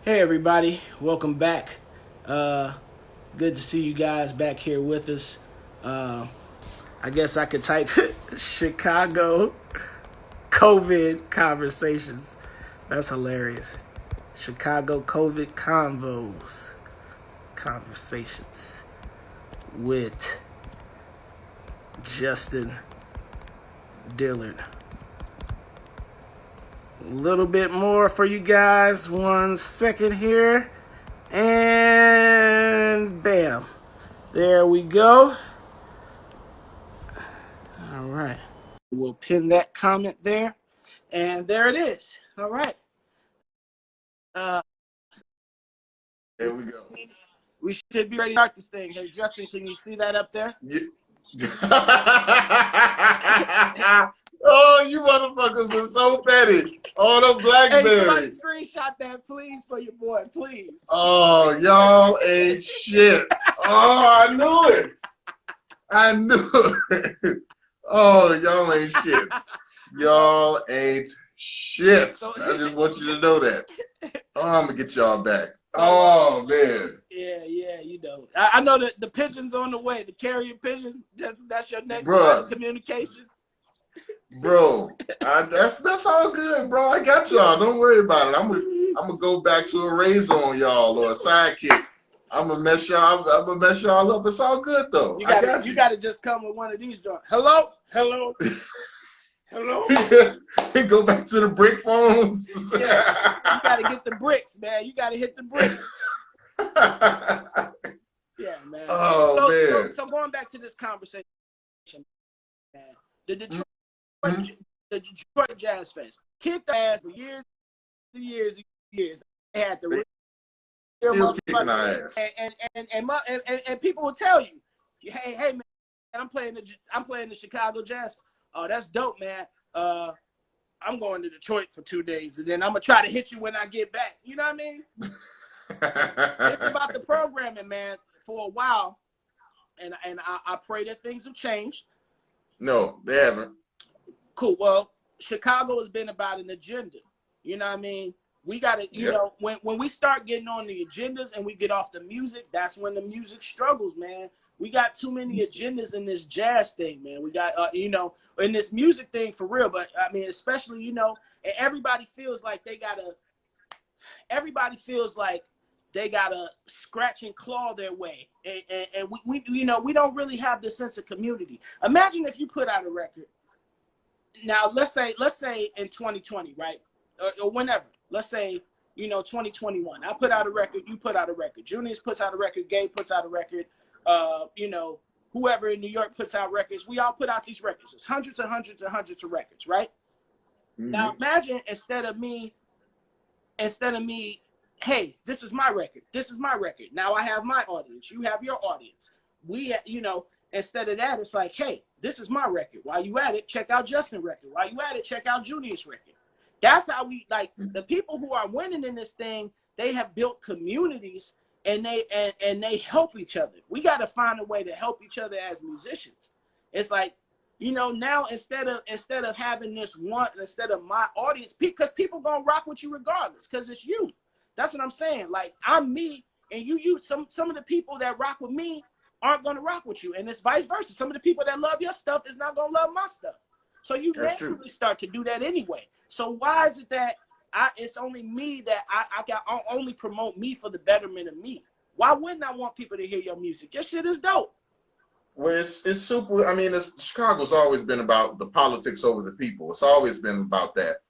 Hey everybody, welcome back. Good to see you guys back here with us. I guess I could type Chicago COVID conversations. That's hilarious. Chicago COVID conversations with Justin Dillard. A little bit more for you guys. 1 second here. And bam. There we go. All right. We'll pin that comment there. And there it is. All right. There we go. We should be ready to start this thing. Hey, Justin, can you see that up there? Yeah. Oh, you motherfuckers are so petty. Oh, the Hey, somebody Blackberry. screenshot that, please, for your boy, please. Oh, y'all ain't shit. Oh, I knew it. I knew it. Oh, y'all ain't shit. Y'all ain't shit. I just want you to know that. Oh, I'm gonna get y'all back. Oh, man. Yeah, you know. I know that the pigeon's on the way. The carrier pigeon. That's your next line Bruh. of communication. Bro, that's all good, bro. I got y'all. Don't worry about it. I'm gonna go back to a razor on y'all or a sidekick. I'm gonna mess y'all up. It's all good though. You I got you. gotta just come with one of these joints. Hello? Hello? Hello? Go back to the brick phones. Yeah. You gotta get the bricks, man. You gotta hit the bricks. Yeah, man. Oh man. So going back to this conversation, man. The Detroit Jazz Fest kicked the ass for years and years and years. They had the Still kicking our ass. And people will tell you, hey man, I'm playing the Chicago Jazz. Oh, that's dope, man. I'm going to Detroit for 2 days, and then I'm gonna try to hit you when I get back. You know what I mean? It's about the programming, man. For a while, and I pray that things have changed. No, they haven't. Cool. Well, Chicago has been about an agenda. You know what I mean? We got to, you know, when we start getting on the agendas and we get off the music, that's when the music struggles, man. We got too many agendas in this jazz thing, man. We got, you know, in this music thing for real. But I mean, especially, you know, and everybody feels like they gotta scratch and claw their way. And we you know, we don't really have this sense of community. Imagine if you put out a record. Now, let's say in 2020, right? Or whenever. Let's say, you know, 2021. I put out a record, you put out a record. Junius puts out a record, Gabe puts out a record, you know, whoever in New York puts out records. We all put out these records. It's hundreds and hundreds and hundreds of records, right? Mm-hmm. Now, imagine instead of me, hey, this is my record. This is my record. Now I have my audience. You have your audience. You know, instead of that, it's like, hey, this is my record. While you at it, check out Justin's record. While you at it, check out Junior's record. That's how we, like, the people who are winning in this thing, they have built communities and they help each other. We got to find a way to help each other as musicians. It's like, you know, now instead of having this one, instead of my audience, because people gonna rock with you regardless, because it's you. That's what I'm saying. Like, I'm me, and you. Some of the people that rock with me aren't gonna rock with you, and it's vice versa. Some of the people that love your stuff is not gonna love my stuff. So you naturally start to do that anyway. So why is it that it's only me that I only promote me for the betterment of me? Why wouldn't I want people to hear your music? Your shit is dope. Well, it's super. I mean, Chicago's always been about the politics over the people. It's always been about that.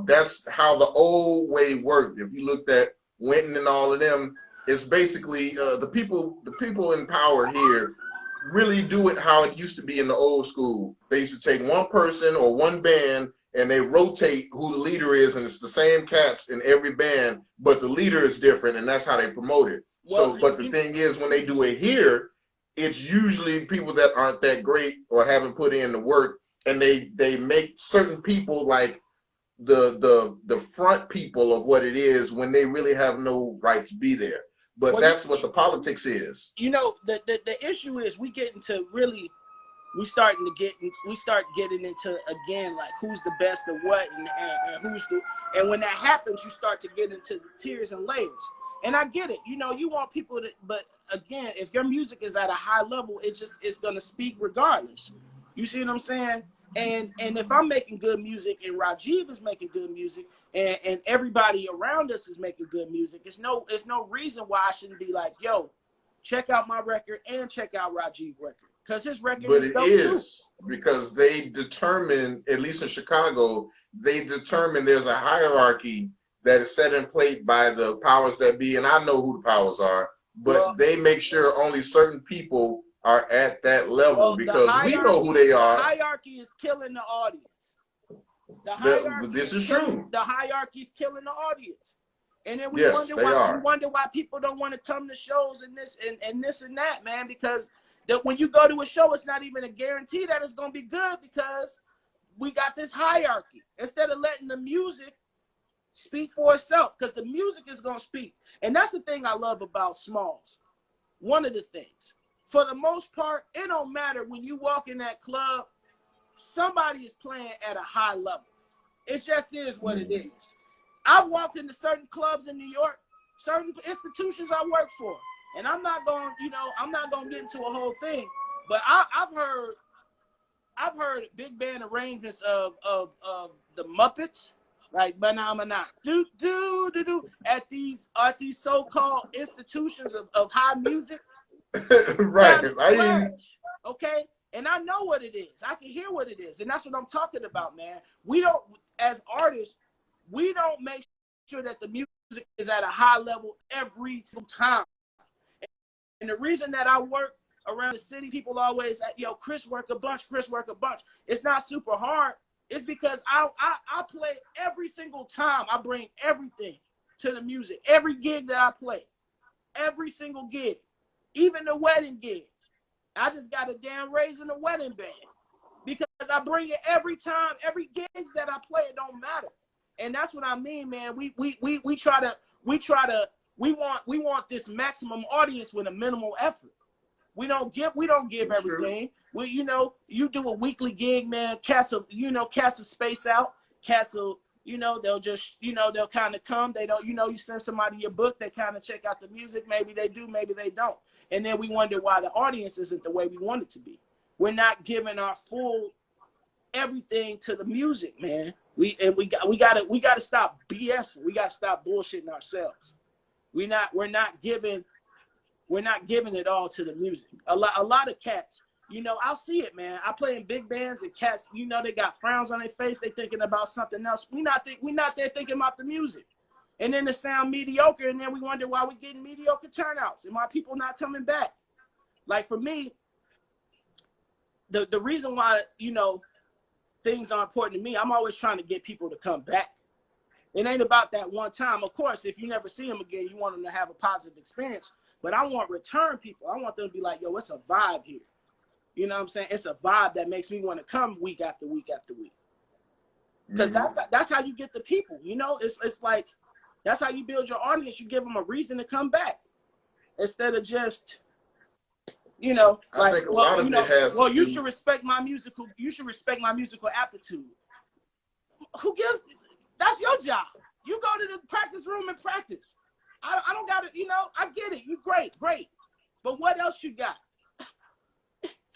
That's how the old way worked. If you looked at Winton and all of them, it's basically the people in power here really do it how it used to be in the old school. They used to take one person or one band and they rotate who the leader is, and it's the same cats in every band, but the leader is different, and that's how they promote it. Well, so, but the thing is, when they do it here, it's usually people that aren't that great or haven't put in the work, and they make certain people like the front people of what it is when they really have no right to be there. But that's what the politics is. You know, the issue is we get into really we start getting into, again, like who's the best of what, and who's the, and when that happens, you start to get into the tiers and layers. And I get it, you know, you want people to, but again, if your music is at a high level, it's gonna speak regardless. You see what I'm saying? And if I'm making good music and Rajiv is making good music and everybody around us is making good music, it's no reason why I shouldn't be like, yo, check out my record and check out Rajiv's record. Because his record is dope too. Because they determine, at least in Chicago, they determine there's a hierarchy that is set in place by the powers that be, and I know who the powers are, but they make sure only certain people are at that level because we know who they are. The hierarchy is killing the audience. This is true. The hierarchy is killing the audience. And then we wonder why people don't want to come to shows and this and that, man, because when you go to a show, it's not even a guarantee that it's going to be good because we got this hierarchy. Instead of letting the music speak for itself, because the music is going to speak. And that's the thing I love about Smalls. One of the things. For the most part, it don't matter when you walk in that club, somebody is playing at a high level. It just is what it is. I've walked into certain clubs in New York, certain institutions I work for, and I'm not going to get into a whole thing, but I've heard big band arrangements of the Muppets, like Banana, do at these so-called institutions of high music. Right. Okay, and I know what it is. I can hear what it is, and that's what I'm talking about, man. We don't, as artists, we don't make sure that the music is at a high level every single time. And the reason that I work around the city, people always, Chris work a bunch. It's not super hard. It's because I play every single time. I bring everything to the music. Every gig that I play, every single gig, even the wedding gig. I just got a damn raise in the wedding band because I bring it every time. Every gigs that I play, it don't matter. And that's what I mean, man. We want this maximum audience with a minimal effort. We don't give everything. True. You do a weekly gig, man. Cats will space out. Cats will, they'll just, they'll kind of come. They don't, you send somebody your book, they kind of check out the music. Maybe they do, maybe they don't. And then we wonder why the audience isn't the way we want it to be. We're not giving our full everything to the music, man. We gotta stop BSing. We gotta stop bullshitting ourselves. We're not giving it all to the music. A lot of cats, I'll see it, man. I play in big bands and cats, they got frowns on their face. They thinking about something else. We not there thinking about the music. And then it sound mediocre, and then we wonder why we getting mediocre turnouts and why people not coming back. Like for me, the reason why, things are important to me, I'm always trying to get people to come back. It ain't about that one time. Of course, if you never see them again, you want them to have a positive experience. But I want return people. I want them to be like, yo, it's a vibe here. You know what I'm saying? It's a vibe that makes me want to come week after week after week. Because that's how you get the people. It's like, that's how you build your audience. You give them a reason to come back. Instead of just, I think a lot of it has you should respect my musical aptitude. Who gives? That's your job. You go to the practice room and practice. I don't got to, I get it. You great. But what else you got?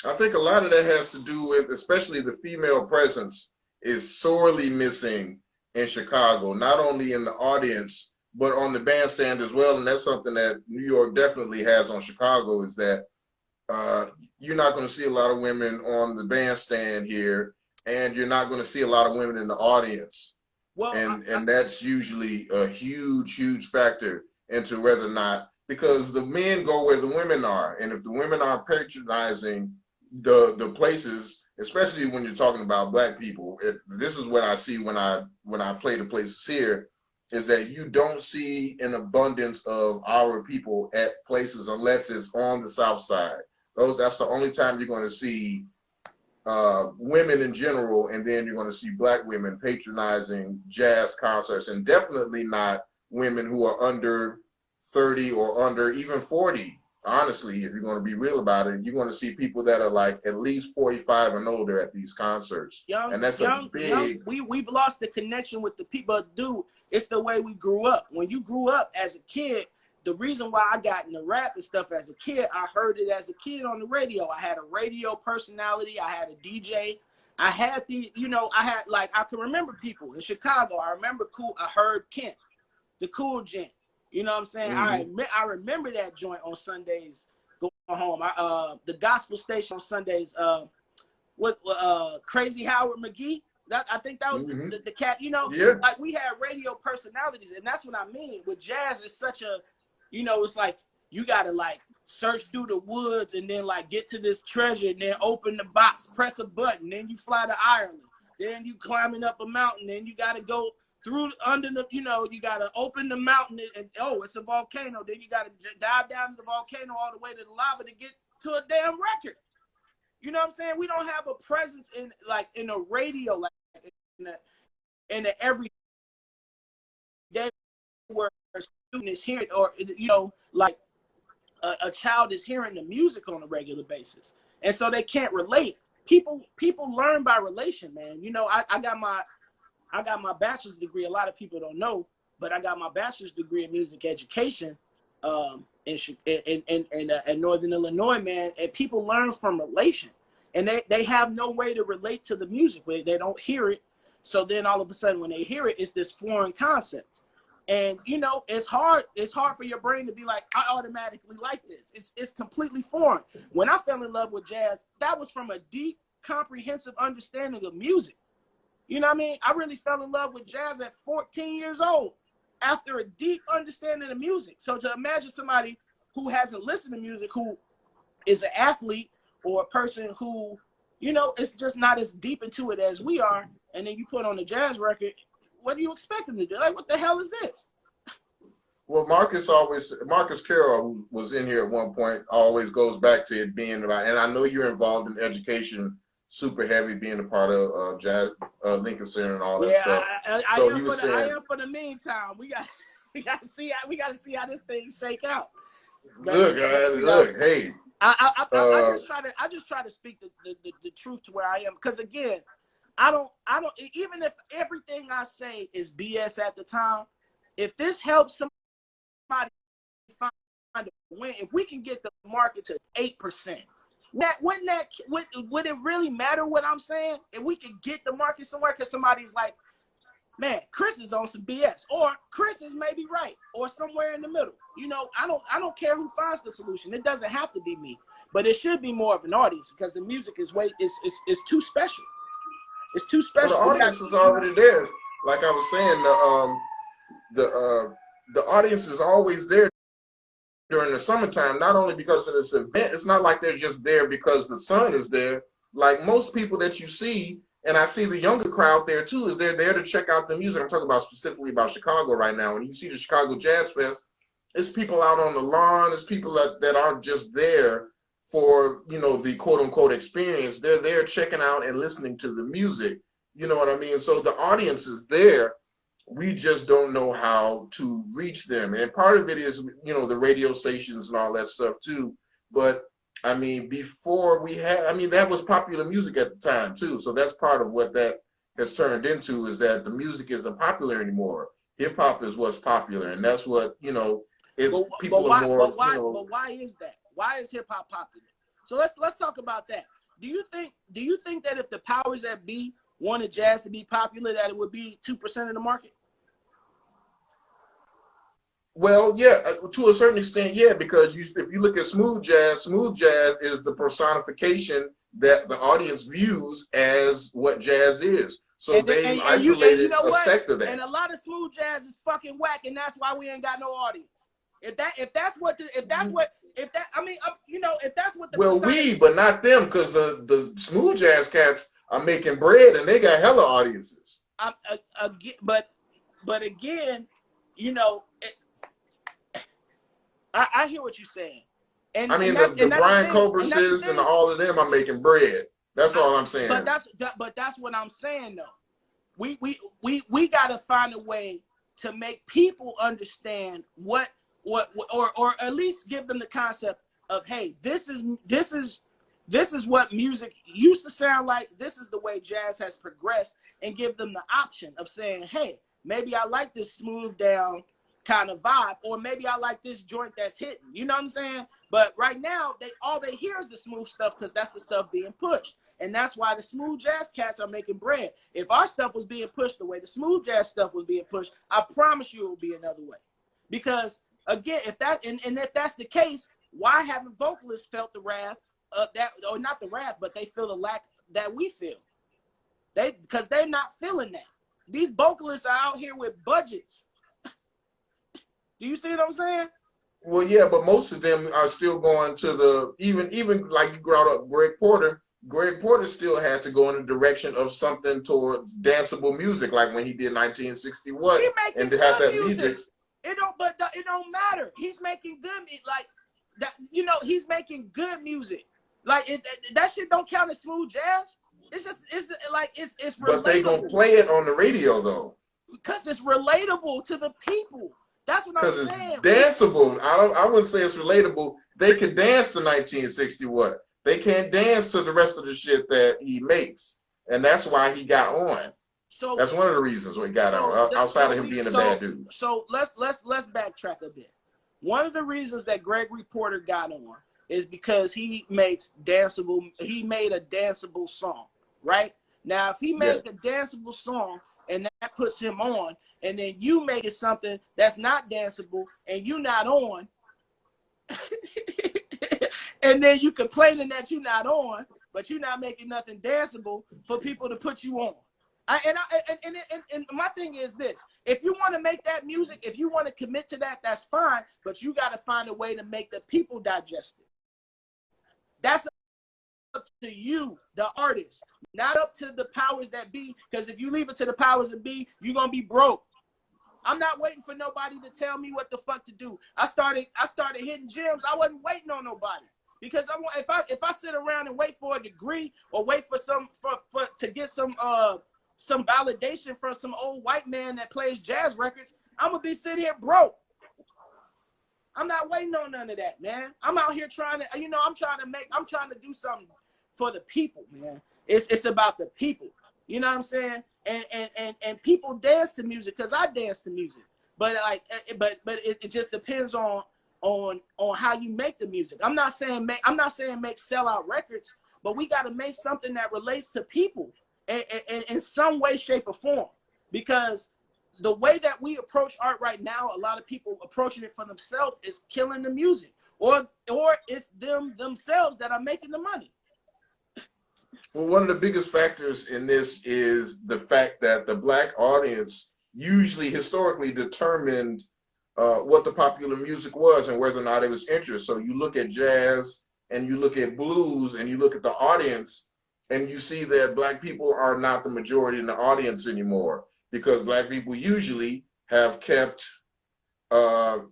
I think a lot of that has to do with, especially the female presence is sorely missing in Chicago, not only in the audience, but on the bandstand as well. And that's something that New York definitely has on Chicago, is that you're not going to see a lot of women on the bandstand here, and you're not going to see a lot of women in the audience. Well, and that's usually a huge factor into whether or not, because the men go where the women are, and if the women are patronizing the places, especially when you're talking about Black people, this is what I see when I play the places here, is that you don't see an abundance of our people at places unless it's on the South Side. That's the only time you're going to see women in general, and then you're going to see Black women patronizing jazz concerts, and definitely not women who are under 30 or under even 40 honestly, if you're going to be real about it, you're going to see people that are like at least 45 and older at these concerts. And that's a big... We've lost the connection with the people. Dude, it's the way we grew up. When you grew up as a kid, the reason why I got into rap and stuff as a kid, I heard it as a kid on the radio. I had a radio personality. I had a DJ. I had the, you know, I had like, I can remember people in Chicago. I remember I heard Kent, the Cool Gent. You know what I'm saying? Mm-hmm. I remember that joint on Sundays going home. The gospel station on Sundays with Crazy Howard McGee. I think that was mm-hmm. the cat, you know, yeah. like we had radio personalities, and that's what I mean. With jazz, it's such a, you know, it's like you gotta like search through the woods and then like get to this treasure and then open the box, press a button, then you fly to Ireland, then you climbing up a mountain, then you gotta go through under the, you know, you gotta open the mountain and oh, it's a volcano, then you gotta dive down to the volcano all the way to the lava to get to a damn record. You know what I'm saying? We don't have a presence in like in a radio, like in the everyday where a student is hearing, or you know, like a child is hearing the music on a regular basis, and so they can't relate. People learn by relation, man. You know, I got my bachelor's degree. A lot of people don't know, but I got my bachelor's degree in music education in Northern Illinois, man. And people learn from relation, and they have no way to relate to the music. They don't hear it. So then all of a sudden when they hear it, it's this foreign concept. And, you know, it's hard for your brain to be like, I automatically like this. It's completely foreign. When I fell in love with jazz, that was from a deep, comprehensive understanding of music. You know what I mean? I really fell in love with jazz at 14 years old after a deep understanding of music. So to imagine somebody who hasn't listened to music, who is an athlete or a person who, you know, it's just not as deep into it as we are, and then you put on a jazz record, what do you expect them to do? Like, what the hell is this? Well, Marcus Carroll, who was in here at one point, always goes back to it being about, and I know you're involved in education super heavy, being a part of jazz, Lincoln Center and all that stuff. I am for the meantime. We got to see how this thing shake out. Look, hey. I just try to speak the truth to where I am, because again, I don't even if everything I say is BS at the time, if this helps somebody find a win, if we can get the market to 8%, would it really matter what I'm saying? If we can get the market somewhere, because somebody's like, man, Chris is on some BS, or Chris is maybe right, or somewhere in the middle. You know, I don't care who finds the solution. It doesn't have to be me, but it should be more of an audience, because the music is too special. It's too special. Well, the audience is already there. Like I was saying, the audience is always there during the summertime, not only because of this event. It's not like they're just there because the sun is there. Like most people that you see, and I see the younger crowd there too, is they're there to check out the music. I'm talking about specifically about Chicago right now. When you see the Chicago Jazz Fest, it's people out on the lawn. It's people that aren't just there for, you know, the quote unquote experience. They're there checking out and listening to the music. You know what I mean? So the audience is there. We just don't know how to reach them. And part of it is, you know, the radio stations and all that stuff too. But I mean, before we had, I mean, that was popular music at the time too. So that's part of what that has turned into, is that the music isn't popular anymore. Hip hop is what's popular. And that's what, you know, but why is that? Why is hip hop popular? So let's talk about that. Do you think that if the powers that be wanted jazz to be popular, that it would be 2% of the market? Well, yeah, to a certain extent, yeah, because if you look at smooth jazz is the personification that the audience views as what jazz is. So they isolated a sector there. And a lot of smooth jazz is fucking whack, and that's why we ain't got no audience. If that's what the well, but not them, because the smooth jazz cats are making bread and they got hella audiences. But again, you know, I hear what you're saying. And I mean, the Brian Cobrases and all of them are making bread. That's all I'm saying. But that's what I'm saying though. We gotta find a way to make people understand or at least give them the concept of, hey, this is what music used to sound like. This is the way jazz has progressed, and give them the option of saying, hey, maybe I like this smooth down kind of vibe, or maybe I like this joint that's hitting. You know what I'm saying? But right now, all they hear is the smooth stuff because that's the stuff being pushed. And that's why the smooth jazz cats are making bread. If our stuff was being pushed the way the smooth jazz stuff was being pushed, I promise you it would be another way. Because again, if that's the case, why haven't vocalists felt the wrath or not the wrath, but they feel the lack that we feel? Because they're not feeling that. These vocalists are out here with budgets. Do you see what I'm saying? Well, yeah, but most of them are still going to the even like you brought up Greg Porter. Greg Porter still had to go in the direction of something towards danceable music, like when he did 1961, and to have that music. It don't matter. He's making good, like that. You know, he's making good music. Like that shit don't count as smooth jazz. It's relatable. But they gonna play it on the radio though, because it's relatable to the people. That's what I'm saying. Because it's danceable. I wouldn't say it's relatable. They can dance to 1961. They can't dance to the rest of the shit that he makes, and that's why he got on. So that's one of the reasons why he got on, outside of him being a bad dude. So let's backtrack a bit. One of the reasons that Gregory Porter got on is because he makes danceable. He made a danceable song, right? Now, if he made a danceable song and that puts him on, and then you make it something that's not danceable and you not on, and then you complaining that you're not on, but you're not making nothing danceable for people to put you on. And my thing is this: if you want to make that music, if you want to commit to that, that's fine. But you got to find a way to make the people digest it. That's up to you, the artist, not up to the powers that be. Because if you leave it to the powers that be, you're gonna be broke. I'm not waiting for nobody to tell me what the fuck to do. I started hitting gyms. I wasn't waiting on nobody. Because if I sit around and wait for a degree or wait for to get some validation from some old white man that plays jazz records, I'm gonna be sitting here broke. I'm not waiting on none of that, man. I'm out here trying to, I'm trying to do something for the people, man. It's about the people. You know what I'm saying? And people dance to music because I dance to music. But it just depends on how you make the music. I'm not saying make sellout records, but we got to make something that relates to people in some way, shape, or form. Because the way that we approach art right now, a lot of people approaching it for themselves is killing the music, or it's themselves that are making the money. Well, one of the biggest factors in this is the fact that the Black audience usually historically determined what the popular music was and whether or not it was interest. So you look at jazz and you look at blues and you look at the audience and you see that Black people are not the majority in the audience anymore, because Black people usually have kept our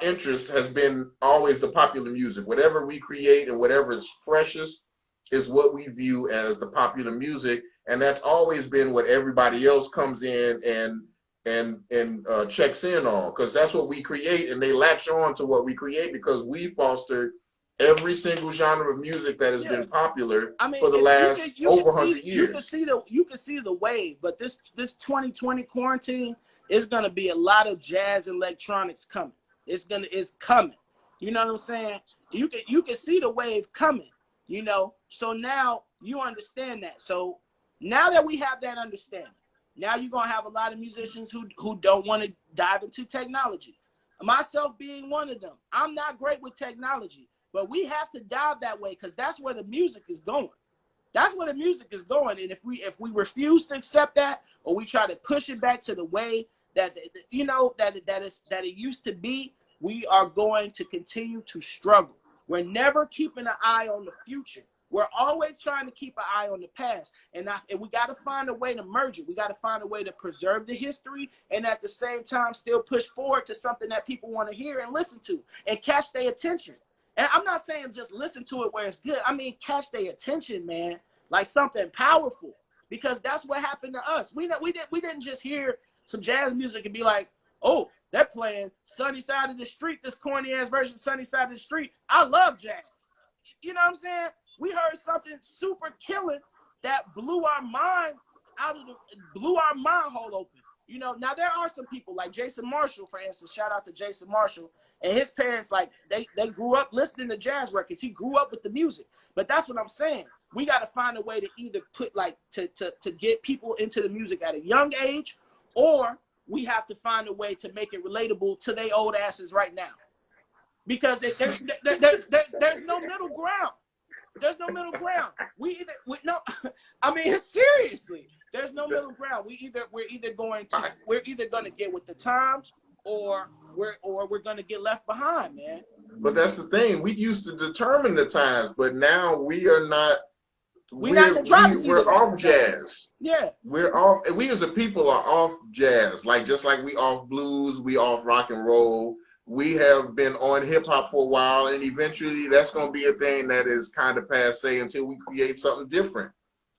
interest has been always the popular music. Whatever we create and whatever is freshest is what we view as the popular music, and that's always been what everybody else comes in and checks in on, because that's what we create, and they latch on to what we create because we fostered every single genre of music that has been popular for the last over 100 years. You can see the wave, but this 2020 quarantine is gonna be a lot of jazz and electronics coming. It's coming. You know what I'm saying? You can see the wave coming. So now you understand that. So now that we have that understanding, now you're gonna have a lot of musicians who don't want to dive into technology. Myself being one of them. I'm not great with technology, but we have to dive that way because that's where the music is going. That's where the music is going. And if we refuse to accept that, or we try to push it back to the way that it used to be, we are going to continue to struggle. We're never keeping an eye on the future. We're always trying to keep an eye on the past. And we got to find a way to merge it. We got to find a way to preserve the history and at the same time still push forward to something that people want to hear and listen to and catch their attention. And I'm not saying just listen to it where it's good. I mean, catch their attention, man, like something powerful, because that's what happened to us. We didn't just hear some jazz music and be like, oh, They're playing Sunny Side of the Street, this corny ass version of Sunny Side of the Street. I love jazz. You know what I'm saying? We heard something super killing that blew our mind hole open. You know, now there are some people like Jason Marshall, for instance. Shout out to Jason Marshall and his parents. Like they grew up listening to jazz records. He grew up with the music. But that's what I'm saying. We got to find a way to either put to get people into the music at a young age, or we have to find a way to make it relatable to their old asses right now. Because there's no middle ground. There's no middle ground. I mean, seriously, there's no middle ground. We're either going to get with the times, or we're going to get left behind, man. But that's the thing. We used to determine the times, but now we are not. We're off jazz. Yeah, we're off. We as a people are off jazz. Like just like we off blues, we off rock and roll. We have been on hip hop for a while, and eventually that's going to be a thing that is kind of passe until we create something different.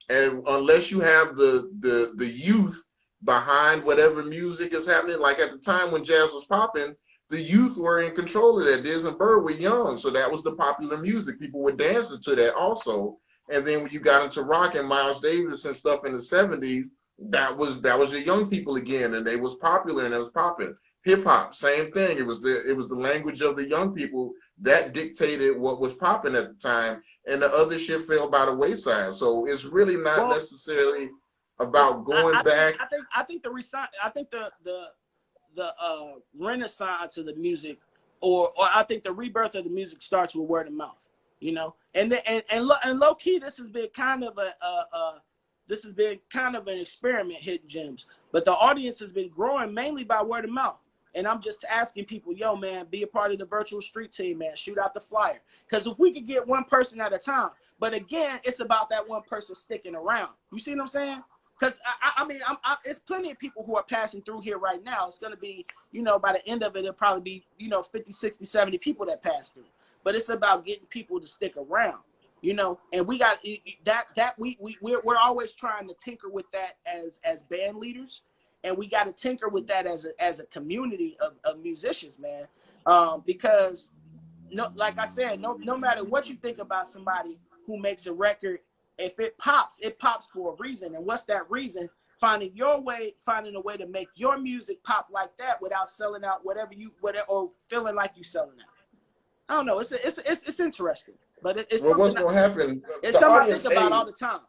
And unless you have the youth behind whatever music is happening, like at the time when jazz was popping, the youth were in control of that. Diz and Bird were young, so that was the popular music. People were dancing to that also. And then when you got into rock and Miles Davis and stuff in the 70s, that was the young people again, and they was popular and it was popping. Hip hop, same thing. It was the language of the young people that dictated what was popping at the time, and the other shit fell by the wayside. So it's really not necessarily about going back. I think the renaissance of the music, or I think the rebirth of the music starts with word of mouth. You know, and low key, this has been kind of an experiment hitting gems, but the audience has been growing mainly by word of mouth. And I'm just asking people, yo, man, be a part of the virtual street team, man. Shoot out the flyer. Because if we could get one person at a time, but again, it's about that one person sticking around. You see what I'm saying? Because, I mean, it's plenty of people who are passing through here right now. It's going to be, you know, by the end of it, it'll probably be, you know, 50, 60, 70 people that pass through. But it's about getting people to stick around, you know, and we got we're always trying to tinker with that as band leaders. And we got to tinker with that as a community of musicians, man. Because like I said, no matter what you think about somebody who makes a record, if it pops for a reason. And what's that reason? Finding a way to make your music pop like that without selling out whatever or feeling like you selling out. I don't know. It's interesting, but it's what's going to happen? It's something I think about all the time.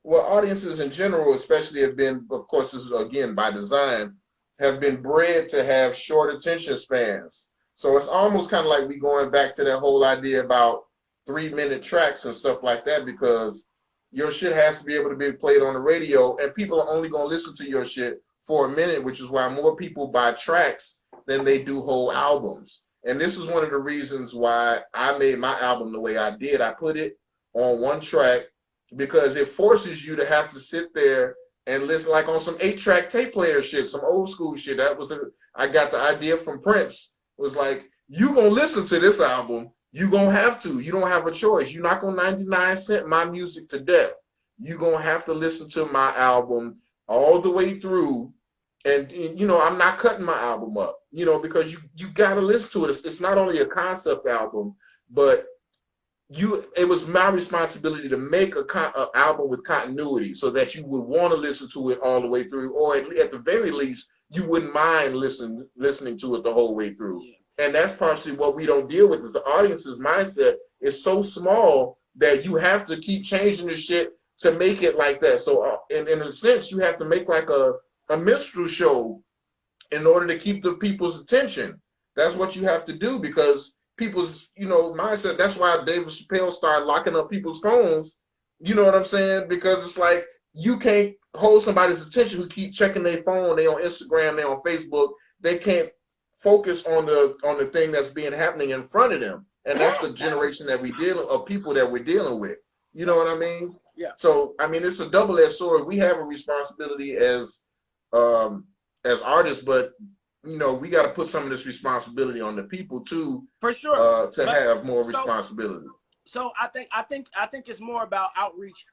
Well, audiences in general, especially, have been, of course, this is again by design, have been bred to have short attention spans. So it's almost kind of like we going back to that whole idea about 3-minute tracks and stuff like that, because your shit has to be able to be played on the radio, and people are only going to listen to your shit for a minute, which is why more people buy tracks than they do whole albums. And this is one of the reasons why I made my album the way I did. I put it on one track because it forces you to have to sit there and listen, like on some 8-track tape player shit, some old school shit. I got the idea from Prince. It was like, you gonna listen to this album, you gonna have to. You don't have a choice. You're not gonna 99-cent my music to death. You're gonna have to listen to my album all the way through. And, you know, I'm not cutting my album up, you know, because you got to listen to it. It's not only a concept album, but it was my responsibility to make a album with continuity so that you would want to listen to it all the way through, or at the very least, you wouldn't mind listening to it the whole way through. Yeah. And that's partially what we don't deal with, is the audience's mindset is so small that you have to keep changing the shit to make it like that. So in a sense, you have to make like a minstrel show in order to keep the people's attention. That's what you have to do, because people's, you know, mindset. That's why David Chappelle started locking up people's phones. You know what I'm saying? Because it's like, you can't hold somebody's attention who keep checking their phone. They on Instagram, they on Facebook. They can't focus on the thing that's happening in front of them. And that's the generation that people that we're dealing with. You know what I mean? Yeah. So I mean, it's a double-edged sword. We have a responsibility as artists, but you know, we got to put some of this responsibility on the people too, for sure, have more responsibility. So I think it's more about outreach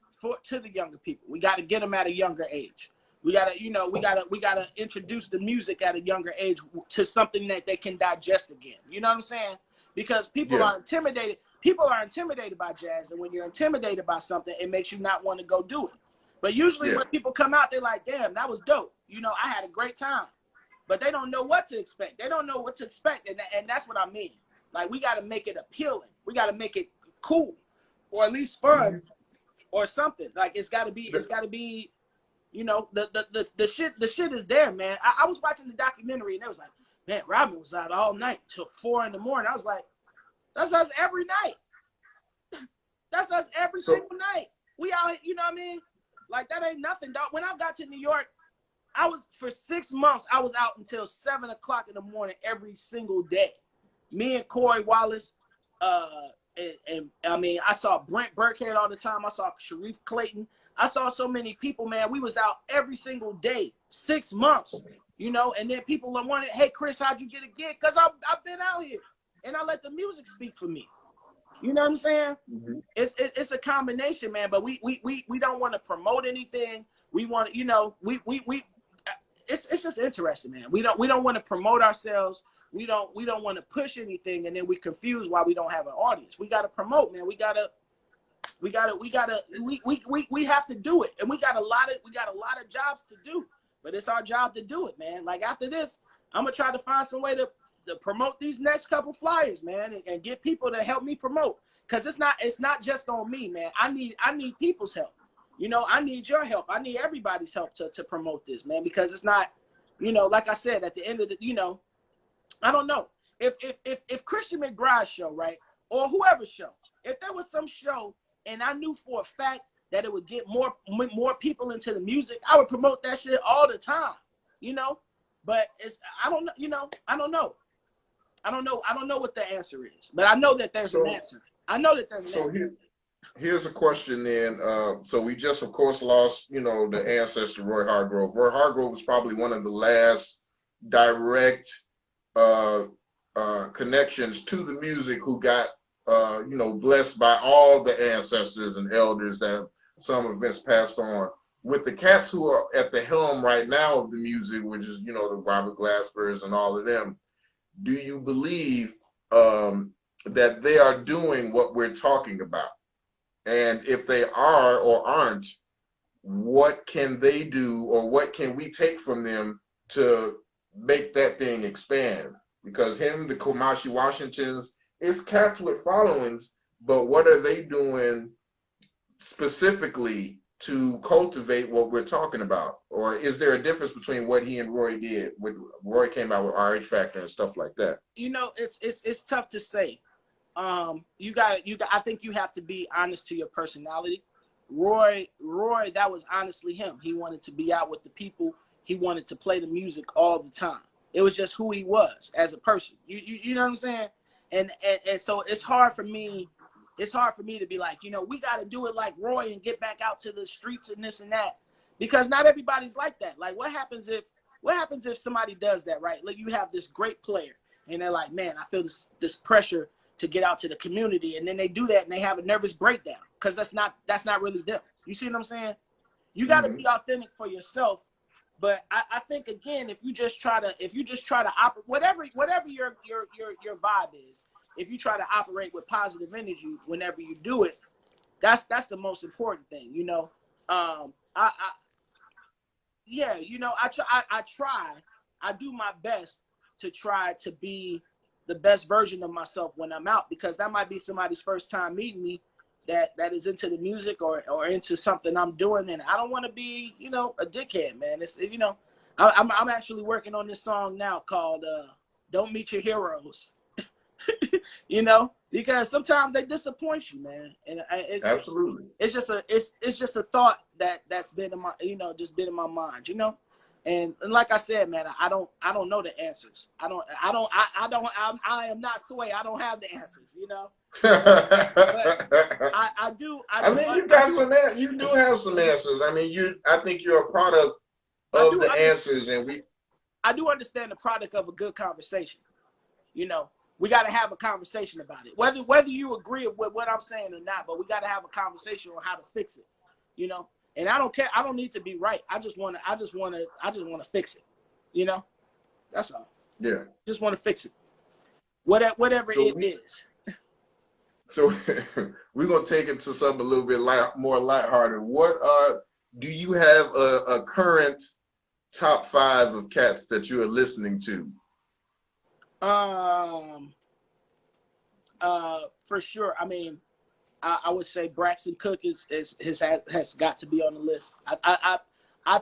to the younger people. We got to get them at a younger age, We gotta, you know, we gotta introduce the music at a younger age to something that they can digest again. You know what I'm saying? Because people are intimidated. People are intimidated by jazz, and when you're intimidated by something, it makes you not want to go do it. But usually when people come out, they're like, damn, that was dope. You know, I had a great time. But they don't know what to expect. They don't know what to expect, and that's what I mean. Like, we got to make it appealing. We got to make it cool, or at least fun, or something. Like, it's got to be, you know, the shit is there, man. I was watching the documentary, and it was like, man, Robin was out all night till 4 a.m. I was like, that's us every night. That's us every single night. We out, you know what I mean? Like, that ain't nothing, dog. When I got to New York, for 6 months, I was out until 7 o'clock in the morning every single day. Me and Corey Wallace, and I mean, I saw Brent Burkhead all the time. I saw Sharif Clayton. I saw so many people, man. We was out every single day, 6 months, you know. And then people wanted, hey, Chris, how'd you get a gig? Because I've been out here, and I let the music speak for me. You know what I'm saying? It's a combination, man. But we don't want to promote anything. We want to, you know, it's just interesting, man. We don't want to promote ourselves. We don't want to push anything, and then we confuse why we don't have an audience. We got to promote, man. We have to do it, and we got a lot of jobs to do, but it's our job to do it, man. Like, after this, I'm gonna try to find some way to promote these next couple flyers, man, and get people to help me promote, because it's not just on me, man. I need people's help. You know, I need your help. I need everybody's help to promote this, man, because it's not, you know, like I said, at the end of the, you know, I don't know if Christian McBride's show, right, or whoever's show, if there was some show and I knew for a fact that it would get more people into the music, I would promote that shit all the time, you know. But I don't know, you know, I don't know what the answer is, but I know that there's an answer. I know that there's an answer. Here's a question then. So we just, of course, lost, you know, the ancestor Roy Hargrove. Roy Hargrove was probably one of the last direct connections to the music who got, you know, blessed by all the ancestors and elders that some events passed on. With the cats who are at the helm right now of the music, which is, you know, the Robert Glaspers and all of them, do you believe that they are doing what we're talking about? And if they are or aren't, what can they do, or what can we take from them to make that thing expand? Because the Komashi Washingtons, it's cats with followings, but what are they doing specifically to cultivate what we're talking about? Or is there a difference between what he and Roy did? Roy came out with RH Factor and stuff like that. You know, it's tough to say. I think you have to be honest to your personality. Roy, that was honestly him. He wanted to be out with the people. He wanted to play the music all the time. It was just who he was as a person. You know what I'm saying? And so it's hard for me to be like, you know, we got to do it like Roy and get back out to the streets and this and that, because not everybody's like that. Like, what happens if somebody does that, right? Like, you have this great player and they're like, man, I feel this pressure to get out to the community, and then they do that and they have a nervous breakdown, because that's not really them. You see what I'm saying? You got to be authentic for yourself. But I think, again, if you just try to operate, whatever your vibe is, if you try to operate with positive energy whenever you do it, that's the most important thing, you know. I do my best to try to be the best version of myself when I'm out, because that might be somebody's first time meeting me that is into the music or into something I'm doing, and I don't want to be, you know, a dickhead, man. It's, you know, I'm actually working on this song now called "Don't Meet Your Heroes." You know, because sometimes they disappoint you, man, and absolutely, it's just a thought that's been in my, you know, just been in my mind, you know. And like I said, man, I don't know the answers. I am not Sway. I don't have the answers, you know. But I do. You got some. You do have some answers. I mean, I think you're a product of the answers, and I do understand the product of a good conversation. You know, we got to have a conversation about it, whether you agree with what I'm saying or not. But we got to have a conversation on how to fix it. You know. And I don't care. I don't need to be right. I just want to fix it. You know, that's all. Yeah. Just want to fix it. Whatever it is. So we're gonna take it to something a little bit more lighthearted. Do you have a current top 5 of cats that you are listening to? For sure. I mean, I would say Braxton Cook has got to be on the list. I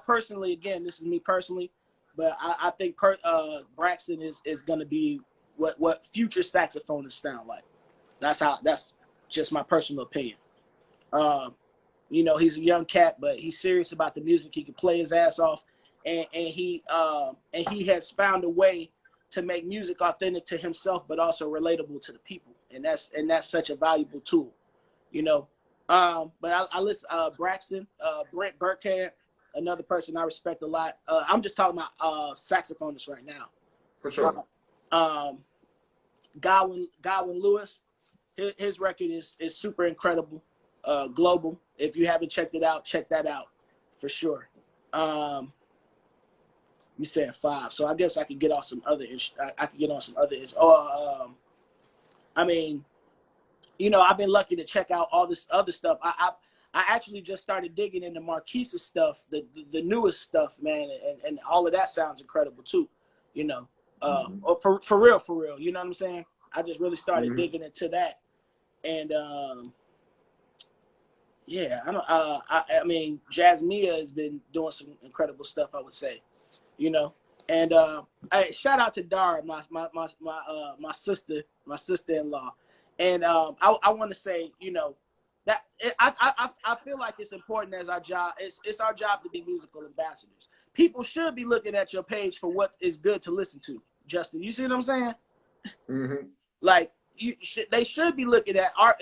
personally, again, this is me personally, but I think Braxton is going to be what future saxophonists sound like. That's just my personal opinion. You know, he's a young cat, but he's serious about the music. He can play his ass off, and he has found a way to make music authentic to himself, but also relatable to the people, and that's such a valuable tool, you know. But I listen Braxton, Brent Burkhead, another person I respect a lot. I'm just talking about saxophonists right now. For sure. Godwin Lewis, his record is super incredible. Global. If you haven't checked it out, check that out for sure. You said 5, so I guess I could get off some other. I could get on some other. I mean, you know, I've been lucky to check out all this other stuff. I actually just started digging into Marquise's stuff, the newest stuff, man, and all of that sounds incredible too. You know, for real. You know what I'm saying? I just really started digging into that, and yeah, I mean, Jazzmia has been doing some incredible stuff, I would say, you know. And shout out to Dara, my sister-in-law. And I want to say, you know, that I feel like it's important as our job. It's our job to be musical ambassadors. People should be looking at your page for what is good to listen to. Justin, you see what I'm saying? Like, they should be looking at our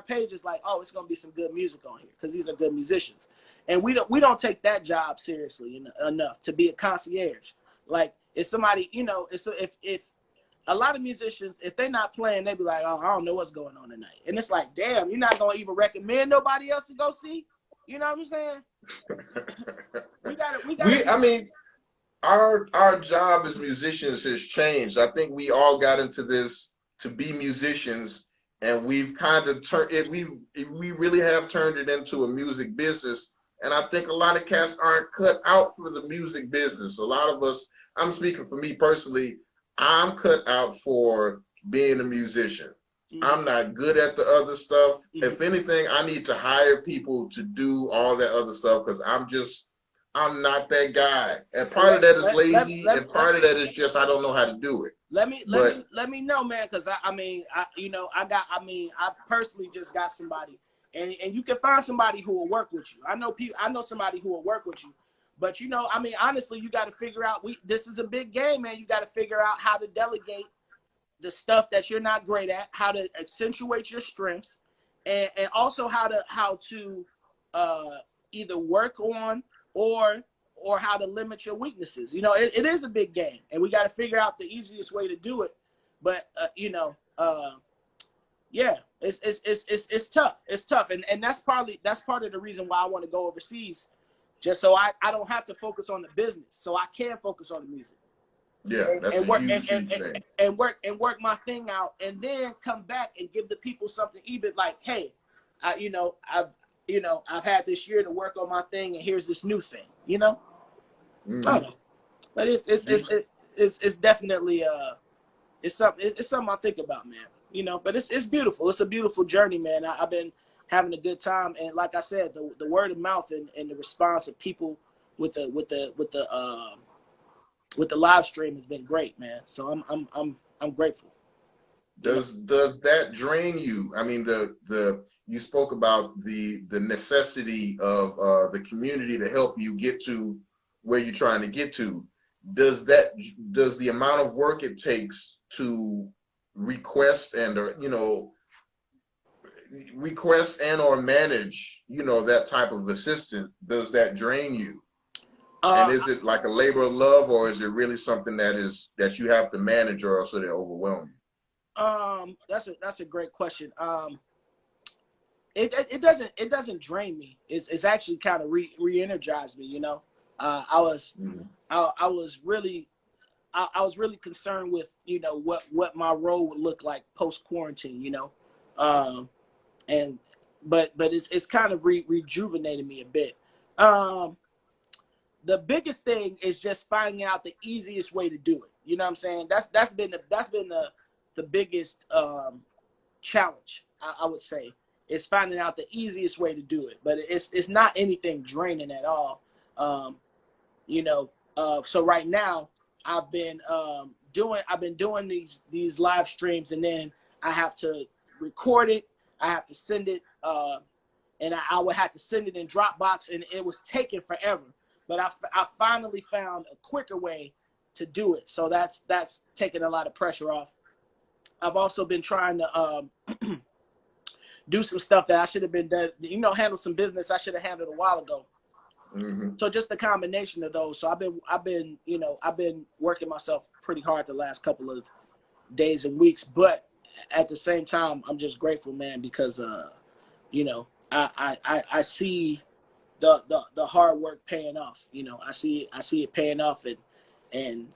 pages like, oh, it's gonna be some good music on here because these are good musicians, and we don't take that job seriously enough to be a concierge. Like, if somebody, you know, if a lot of musicians, if they're not playing, they be like, oh, I don't know what's going on tonight, and it's like, damn, you're not gonna even recommend nobody else to go see. You know what I'm saying? I mean, our job as musicians has changed. I think we all got into this to be musicians, and we've kind of turned it. We really have turned it into a music business, and I think a lot of cats aren't cut out for the music business. A lot of us, I'm speaking for me personally, I'm cut out for being a musician. I'm not good at the other stuff. If anything, I need to hire people to do all that other stuff because I'm not that guy. And part of that is lazy, and part of that is just I don't know how to do it. Let me know, man, because I personally just got somebody, and you can find somebody who will work with you. I know somebody who will work with you, but you know, I mean, honestly, you got to figure out. This is a big game, man. You got to figure out how to delegate the stuff that you're not great at, how to accentuate your strengths, and also how to either work on or how to limit your weaknesses. You know, it is a big game, and we got to figure out the easiest way to do it. But you know, yeah, it's tough. It's tough, and that's part of the reason why I want to go overseas, just so I don't have to focus on the business, so I can focus on the music. Yeah, that's a huge thing. And work my thing out, and then come back and give the people something. Even like, hey, I've had this year to work on my thing, and here's this new thing. You know, I don't know, but it's definitely it's something I think about, man. You know, but it's beautiful. It's a beautiful journey, man. I've been having a good time, and like I said, the word of mouth and the response of people with the live stream has been great, man. So I'm grateful. Does that drain you? I mean, you spoke about the necessity of the community to help you get to where you're trying to get to. Does the amount of work it takes to request and or manage that type of assistant, does that drain you? And is it like a labor of love, or is it really something that you have to manage, or else it'll overwhelm you? That's a great question. it doesn't drain me. It's actually kind of re-energized me. You know, I was really concerned with, you know, what my role would look like post quarantine. You know, but it's kind of rejuvenated me a bit. The biggest thing is just finding out the easiest way to do it. You know what I'm saying? That's been the biggest challenge, I would say. It's finding out the easiest way to do it. But it's not anything draining at all. You know, so right now I've been doing these live streams, and then I have to record it. I have to send it, and I would have to send it in Dropbox, and it was taking forever. But I finally found a quicker way to do it. So that's taking a lot of pressure off. I've also been trying to do some stuff that I should have been done, you know, handle some business I should have handled a while ago. Mm-hmm. So just a combination of those. So I've been working myself pretty hard the last couple of days and weeks, but at the same time, I'm just grateful, man, because you know, I see the hard work paying off. You know, I see it paying off, and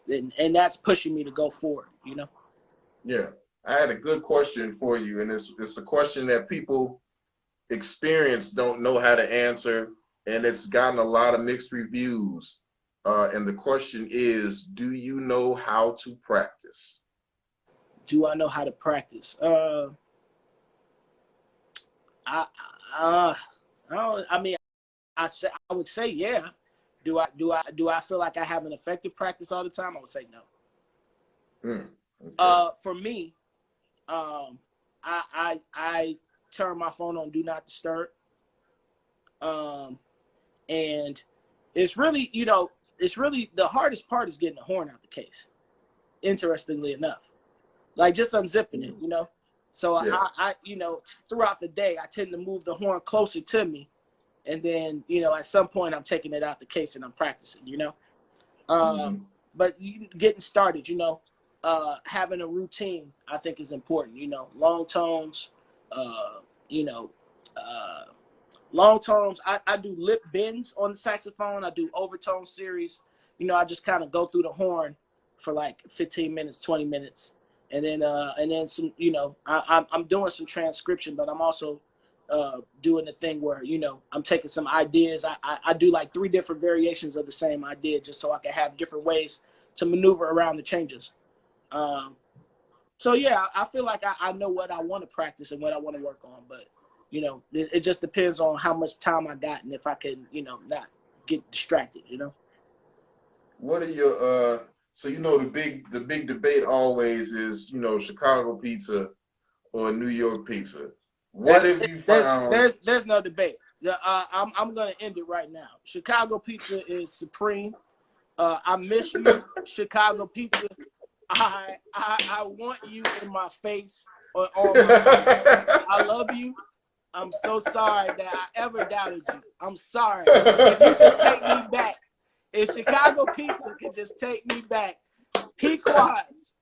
that's pushing me to go forward, you know. Yeah. I had a good question for you, and it's a question that people experience don't know how to answer, and it's gotten a lot of mixed reviews. And the question is, do you know how to practice? Do I know how to practice? I would say yeah. Do I feel like I have an effective practice all the time? I would say no. Okay. For me, I turn my phone on do not disturb. And it's really, you know, the hardest part is getting the horn out the case. Interestingly enough, like just unzipping it, you know. So yeah. I you know, throughout the day, I tend to move the horn closer to me, and then, you know, at some point I'm taking it out the case and I'm practicing, you know. But getting started, you know, having a routine, I think, is important. You know, long tones, you know, long tones. I do lip bends on the saxophone. I do overtone series. You know, I just kind of go through the horn for like 15 minutes, 20 minutes. And then some, you know, I'm doing some transcription, but I'm also doing the thing where, you know, I'm taking some ideas. I do like 3 different variations of the same idea just so I can have different ways to maneuver around the changes. So yeah, I feel like I know what I want to practice and what I want to work on, but, you know, it just depends on how much time I got and if I can, you know, not get distracted, you know. What are your so, you know, the big debate always is, you know, Chicago pizza or New York pizza. What have you found? There's no debate. I'm gonna end it right now. Chicago pizza is supreme. I miss you, Chicago pizza. I want you in my face or on my face. I love you. I'm so sorry that I ever doubted you. I'm sorry. If you just take me back, if Chicago pizza could just take me back, Pequod's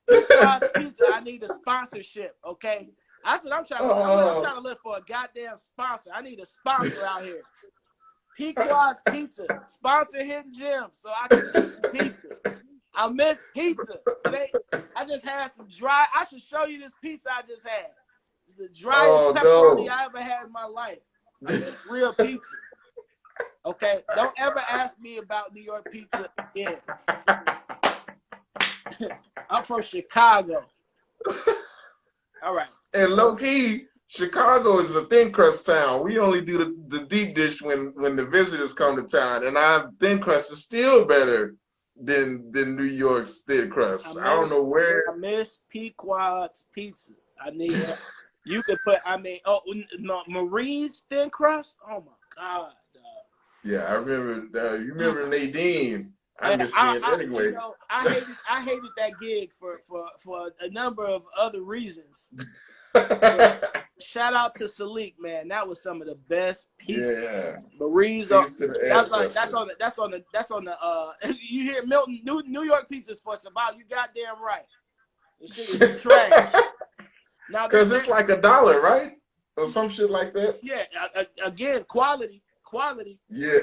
pizza, I need a sponsorship, okay? That's what I'm trying to do. I'm trying to look for a goddamn sponsor. I need a sponsor out here. Pequod's pizza, sponsor Hidden Gems so I can get some pizza. I miss pizza. I just had some dry. I should show you this pizza I just had. It's the driest pepperoni I ever had in my life. I miss real pizza. Okay, don't ever ask me about New York pizza again. I'm from Chicago. All right. And low key, Chicago is a thin crust town. We only do the deep dish when the visitors come to town, and our thin crust is still better than New York's thin crust. I don't know where. I miss Pequod's pizza. I need. You could put. I mean, no, Marie's thin crust. Oh my God. Yeah, I remember. You remember Nadine? I miss seeing anyway. You know, I hated that gig for a number of other reasons. Shout out to Salik, man. That was some of the best pizza. Yeah. Marie's that's on the you hear Milton, New York pizza's for survival. You goddamn right. This shit is trash. Now because it's like $1, right? or some shit like that. Yeah, again, quality. Yeah.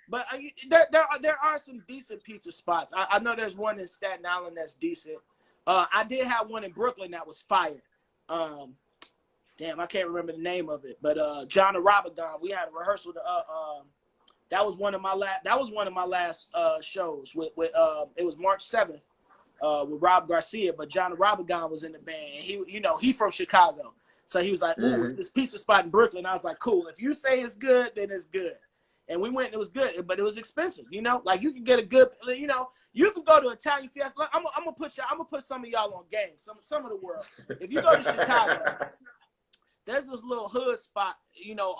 But there are some decent pizza spots. I know there's one in Staten Island that's decent. I did have one in Brooklyn that was fire. Damn, I can't remember the name of it. But John and Ramadan, we had a rehearsal. That was one of my last shows. With it was March 7th with Rob Garcia. But John and Ramadan was in the band. And he from Chicago, so he was like, "Ooh, it's this pizza spot in Brooklyn." I was like, "Cool. If you say it's good, then it's good." And we went and it was good, but it was expensive, like you could get a good, you could go to Italian Fiesta. I'm gonna put some of y'all on game, some of the world. If you go to Chicago, there's this little hood spot,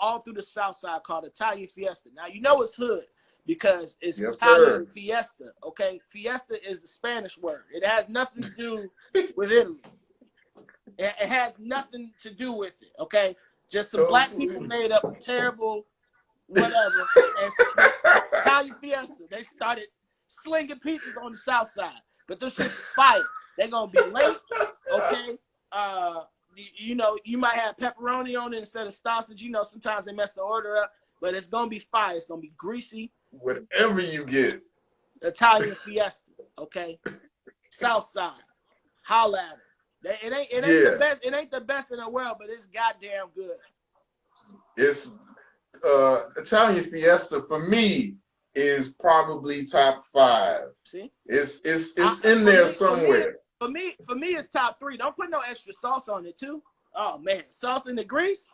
all through the South Side called Italian Fiesta. Now it's hood because it's Italian Fiesta. Okay, Fiesta is the Spanish word. It has nothing to do with Italy. It has nothing to do with it. Okay, just some black people made up a terrible whatever, and Italian Fiesta. They started slinging pizzas on the South Side, but this shit's fire. They're gonna be late, okay? You might have pepperoni on it instead of sausage. Sometimes they mess the order up, but it's gonna be fire. It's gonna be greasy. Whatever you get, Italian Fiesta, okay? South Side, holla at it. It ain't the best. It ain't the best in the world, but it's goddamn good. It's Italian Fiesta for me is probably top 5. See, it's in there somewhere. For me, it's top 3. Don't put no extra sauce on it too. Oh man, sauce in the grease.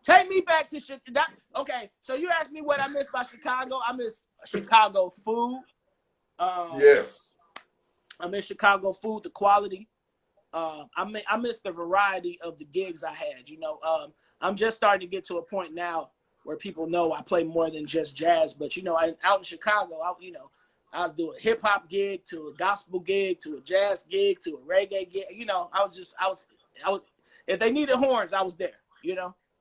Take me back to Chicago. Okay, so you asked me what I miss about Chicago. I miss Chicago food. Yes, I miss Chicago food, the quality. I miss the variety of the gigs I had. I'm just starting to get to a point now where people know I play more than just jazz. But out in Chicago, I was doing a hip hop gig to a gospel gig to a jazz gig to a reggae gig. I was. If they needed horns, I was there.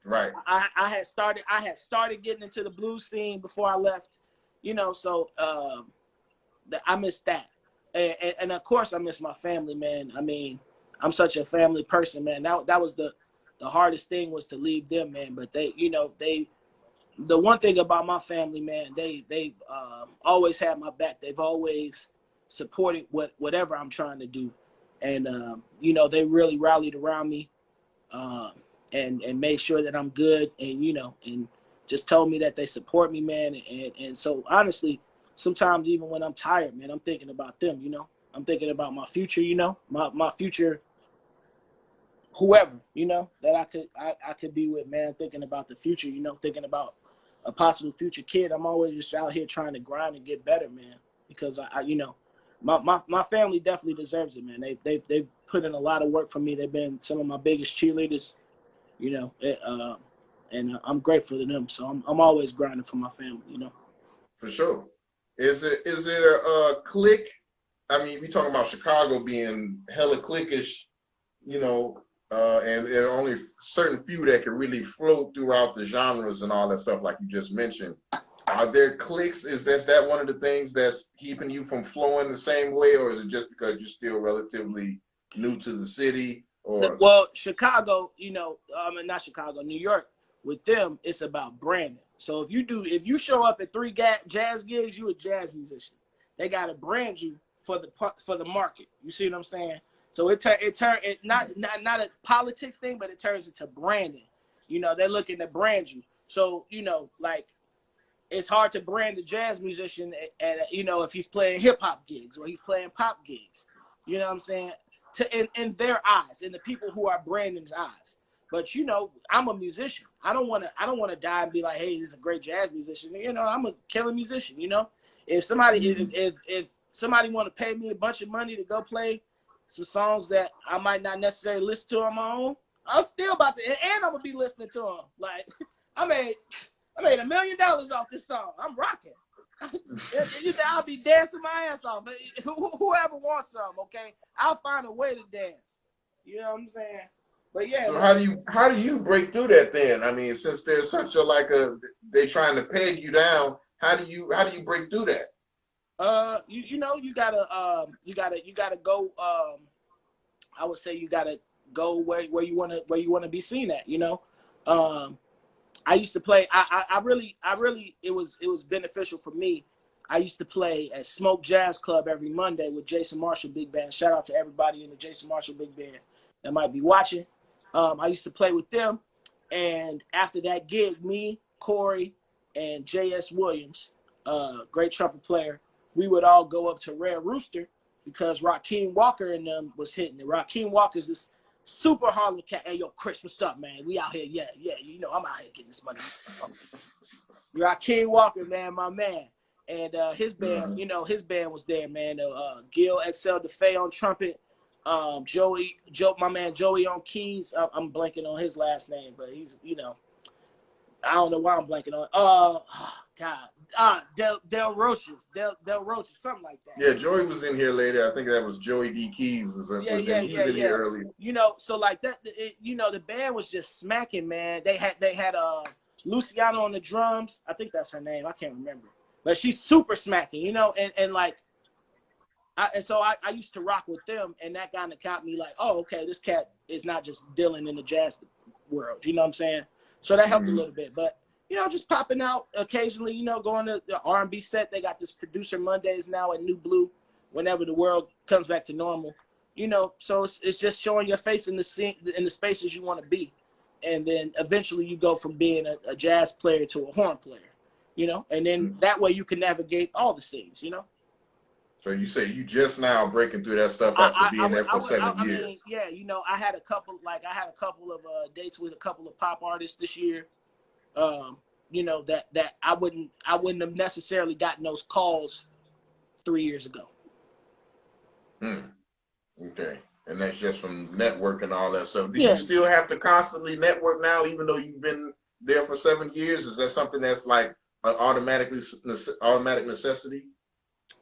Right. I had started getting into the blues scene before I left. So I miss that, and of course I miss my family, man. I mean, I'm such a family person, man. That was the hardest thing was to leave them, man. But the one thing about my family, man, they've always had my back. They've always supported whatever I'm trying to do. And, they really rallied around me and made sure that I'm good and, and just told me that they support me, man. And so, honestly, sometimes even when I'm tired, man, I'm thinking about them, I'm thinking about my future, my future whoever, that I could be with, man, thinking about the future, thinking about a possible future kid. I'm always just out here trying to grind and get better, man, because my family definitely deserves it, man. They've put in a lot of work for me. They've been some of my biggest cheerleaders, and I'm grateful to them. So I'm always grinding for my family, For sure. Is it a clique? I mean, we talking about Chicago being hella cliquish, and there are only certain few that can really float throughout the genres and all that stuff, like you just mentioned. Are there cliques? Is that one of the things that's keeping you from flowing the same way, or is it just because you're still relatively new to the city? Or well, Chicago, not Chicago, New York. With them, it's about branding. So if you show up at 3 jazz gigs, you a jazz musician. They gotta brand you for the market. You see what I'm saying? So it not a politics thing, but it turns into branding. They're looking to brand you. So it's hard to brand a jazz musician, and if he's playing hip hop gigs or he's playing pop gigs. You know what I'm saying? In their eyes, in the people who are branding's eyes. But I'm a musician. I don't want to die and be like, hey, this is a great jazz musician. I'm a killer musician. If somebody if somebody want to pay me a bunch of money to go play some songs that I might not necessarily listen to on my own, I'm still about to, and I'm gonna be listening to them. Like I made $1 million off this song. I'm rocking. I'll be dancing my ass off. Whoever wants some, okay? I'll find a way to dance. You know what I'm saying? But yeah. So how do you break through that then? I mean, since there's such they trying to peg you down, how do you break through that? You gotta go. I would say you gotta go where you want to be seen at, you know. I used to play. I really, it was beneficial for me. I used to play at Smoke Jazz Club every Monday with Jason Marshall Big Band. Shout out to everybody in the Jason Marshall Big Band that might be watching. I used to play with them, and after that gig, me, Corey, and J.S. Williams, great trumpet player, we would all go up to Red Rooster because Rakeem Walker and them was hitting it. Rakeem Walker's this super Harlem cat. Hey, yo, Chris, what's up, man? We out here, yeah, you know, I'm out here getting this money. Rakeem Walker, man, my man. And his band, you know, his band was there, man. Gil XL DeFay on trumpet, my man Joey on keys. I'm blanking on his last name, but he's, you know, I don't know why I'm blanking on. Del Roches, something like that. Yeah, Joey was in here later. I think that was Joey D. Keys. He was in here earlier. You know, so like that, you know, the band was just smacking, man. They had Luciano on the drums. I think that's her name. I can't remember. But she's super smacking, you know, and like, so I used to rock with them, and that kind of got me like, oh, okay, this cat is not just dealing in the jazz world, you know what I'm saying? So that helped a little bit, but you know, just popping out occasionally, you know, going to the R&B set. They got this Producer Mondays now at New Blue, whenever the world comes back to normal, you know. So it's just showing your face in the scene, in the spaces you want to be, and then eventually you go from being a jazz player to a horn player. You know, and then that way you can navigate all the scenes, you know. So you say you just now breaking through that stuff after being there for 7 years. I mean, yeah, you know, I had a couple of dates with a couple of pop artists this year. You know, that I wouldn't have necessarily gotten those calls 3 years ago. Okay. And that's just from network and all that stuff. Do you still have to constantly network now, even though you've been there for 7 years? Is that something that's like an automatic necessity?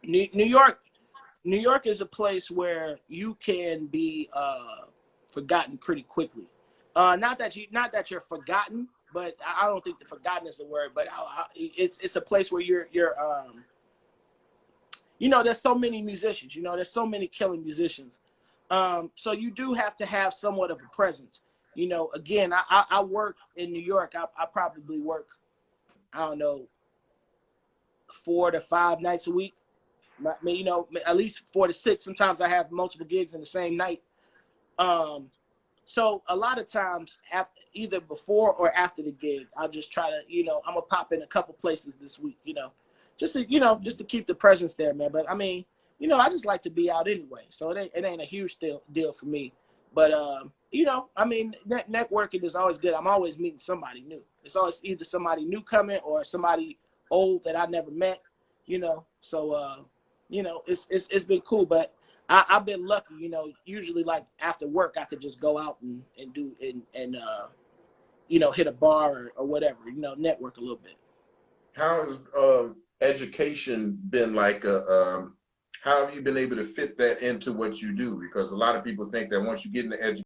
New York is a place where you can be forgotten pretty quickly. Not that you're forgotten, but I don't think the forgotten is the word. But it's a place where you're you know, there's so many musicians. You know, there's so many killing musicians. So you do have to have somewhat of a presence. You know, again, I work in New York. I probably work, I don't know, 4 to 5 nights a week. I mean, you know, at least 4 to 6. Sometimes I have multiple gigs in the same night. So a lot of times, either before or after the gig, I'll just try to, you know, I'm gonna pop in a couple places this week, you know, just to keep the presence there, man. But I mean, you know, I just like to be out anyway, so it ain't a huge deal for me. But you know, I mean, networking is always good. I'm always meeting somebody new. It's always either somebody new coming or somebody old that I never met, you know. So you know, it's been cool, but I've been lucky, you know. Usually, like after work, I could just go out and you know, hit a bar or whatever, you know, network a little bit. How has education been like? How have you been able to fit that into what you do? Because a lot of people think that once you get into education,